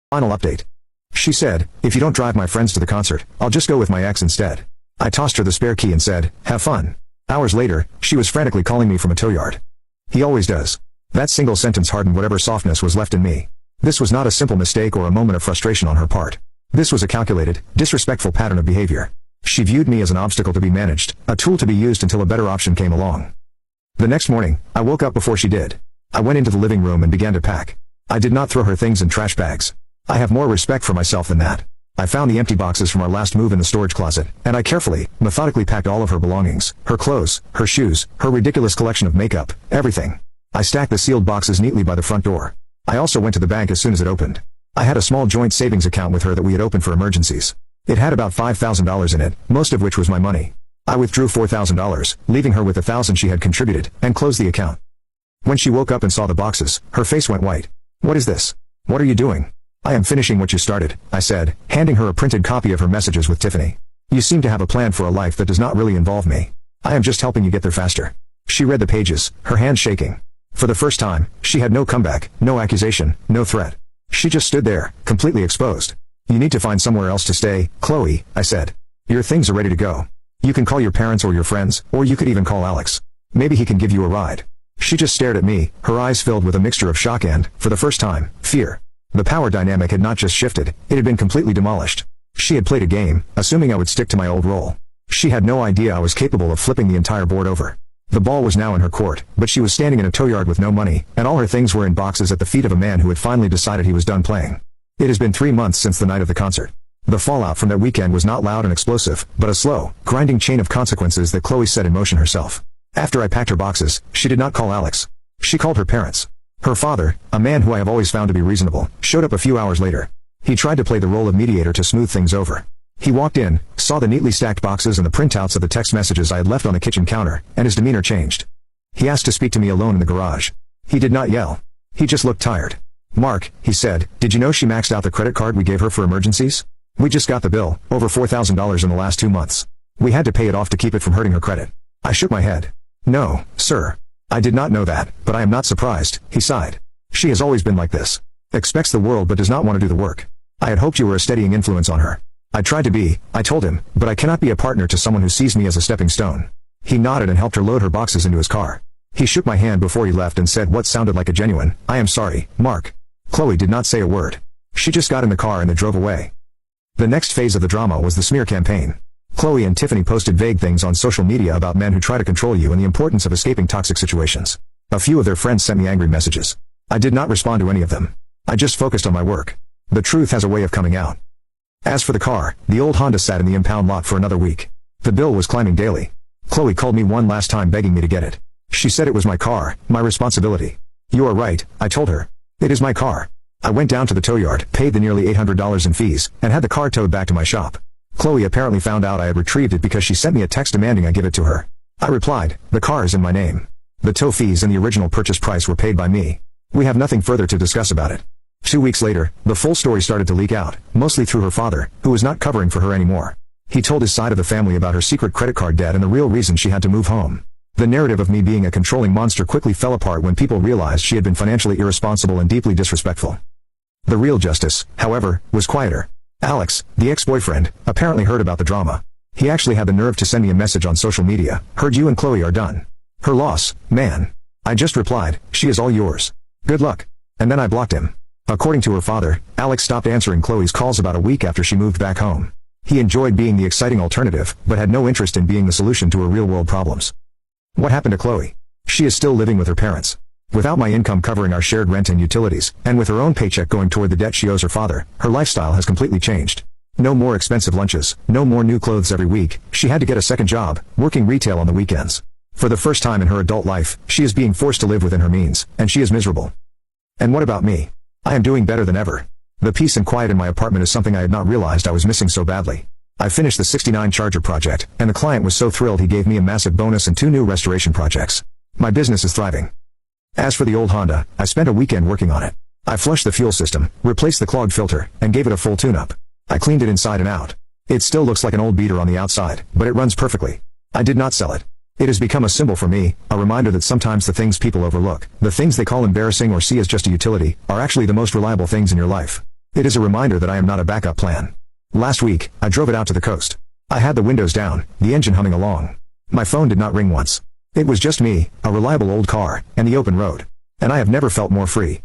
Final update. She said, if you don't drive my friends to the concert, I'll just go with my ex instead. I tossed her the spare key and said, have fun. Hours later, she was frantically calling me from a tow yard. He always does. That single sentence hardened whatever softness was left in me. This was not a simple mistake or a moment of frustration on her part. This was a calculated, disrespectful pattern of behavior. She viewed me as an obstacle to be managed, a tool to be used until a better option came along. The next morning, I woke up before she did. I went into the living room and began to pack. I did not throw her things in trash bags. I have more respect for myself than that. I found the empty boxes from our last move in the storage closet, and I carefully, methodically packed all of her belongings, her clothes, her shoes, her ridiculous collection of makeup, everything. I stacked the sealed boxes neatly by the front door. I also went to the bank as soon as it opened. I had a small joint savings account with her that we had opened for emergencies. It had about $5,000 in it, most of which was my money. I withdrew $4,000, leaving her with $1,000 she had contributed, and closed the account. When she woke up and saw the boxes, her face went white. What is this? What are you doing? I am finishing what you started, I said, handing her a printed copy of her messages with Tiffany. You seem to have a plan for a life that does not really involve me. I am just helping you get there faster. She read the pages, her hands shaking. For the first time, she had no comeback, no accusation, no threat. She just stood there, completely exposed. You need to find somewhere else to stay, Chloe, I said. Your things are ready to go. You can call your parents or your friends, or you could even call Alex. Maybe he can give you a ride. She just stared at me, her eyes filled with a mixture of shock and, for the first time, fear. The power dynamic had not just shifted, it had been completely demolished. She had played a game, assuming I would stick to my old role. She had no idea I was capable of flipping the entire board over. The ball was now in her court, but she was standing in a tow yard with no money, and all her things were in boxes at the feet of a man who had finally decided he was done playing. It has been 3 months since the night of the concert. The fallout from that weekend was not loud and explosive, but a slow, grinding chain of consequences that Chloe set in motion herself. After I packed her boxes, she did not call Alex. She called her parents. Her father, a man who I have always found to be reasonable, showed up a few hours later. He tried to play the role of mediator to smooth things over. He walked in, saw the neatly stacked boxes and the printouts of the text messages I had left on the kitchen counter, and his demeanor changed. He asked to speak to me alone in the garage. He did not yell. He just looked tired. Mark, he said, did you know she maxed out the credit card we gave her for emergencies? We just got the bill, over $4,000 in the last 2 months. We had to pay it off to keep it from hurting her credit. I shook my head. No, sir. I did not know that, but I am not surprised, he sighed. She has always been like this. Expects the world but does not want to do the work. I had hoped you were a steadying influence on her. I tried to be, I told him, but I cannot be a partner to someone who sees me as a stepping stone. He nodded and helped her load her boxes into his car. He shook my hand before he left and said what sounded like a genuine, I am sorry, Mark. Chloe did not say a word. She just got in the car and they drove away. The next phase of the drama was the smear campaign. Chloe and Tiffany posted vague things on social media about men who try to control you and the importance of escaping toxic situations. A few of their friends sent me angry messages. I did not respond to any of them. I just focused on my work. The truth has a way of coming out. As for the car, the old Honda sat in the impound lot for another week. The bill was climbing daily. Chloe called me one last time begging me to get it. She said it was my car, my responsibility. You are right, I told her. It is my car. I went down to the tow yard, paid the nearly $800 in fees, and had the car towed back to my shop. Chloe apparently found out I had retrieved it because she sent me a text demanding I give it to her. I replied, the car is in my name. The tow fees and the original purchase price were paid by me. We have nothing further to discuss about it. 2 weeks later, the full story started to leak out, mostly through her father, who was not covering for her anymore. He told his side of the family about her secret credit card debt and the real reason she had to move home. The narrative of me being a controlling monster quickly fell apart when people realized she had been financially irresponsible and deeply disrespectful. The real justice, however, was quieter. Alex, the ex-boyfriend, apparently heard about the drama. He actually had the nerve to send me a message on social media, heard you and Chloe are done. Her loss, man. I just replied, she is all yours. Good luck. And then I blocked him. According to her father, Alex stopped answering Chloe's calls about a week after she moved back home. He enjoyed being the exciting alternative, but had no interest in being the solution to her real-world problems. What happened to Chloe? She is still living with her parents. Without my income covering our shared rent and utilities, and with her own paycheck going toward the debt she owes her father, her lifestyle has completely changed. No more expensive lunches, no more new clothes every week. She had to get a second job, working retail on the weekends. For the first time in her adult life, she is being forced to live within her means, and she is miserable. And what about me? I am doing better than ever. The peace and quiet in my apartment is something I had not realized I was missing so badly. I finished the 69 Charger project, and the client was so thrilled he gave me a massive bonus and 2 new restoration projects. My business is thriving. As for the old Honda, I spent a weekend working on it. I flushed the fuel system, replaced the clogged filter, and gave it a full tune-up. I cleaned it inside and out. It still looks like an old beater on the outside, but it runs perfectly. I did not sell it. It has become a symbol for me, a reminder that sometimes the things people overlook, the things they call embarrassing or see as just a utility, are actually the most reliable things in your life. It is a reminder that I am not a backup plan. Last week, I drove it out to the coast. I had the windows down, the engine humming along. My phone did not ring once. It was just me, a reliable old car, and the open road. And I have never felt more free.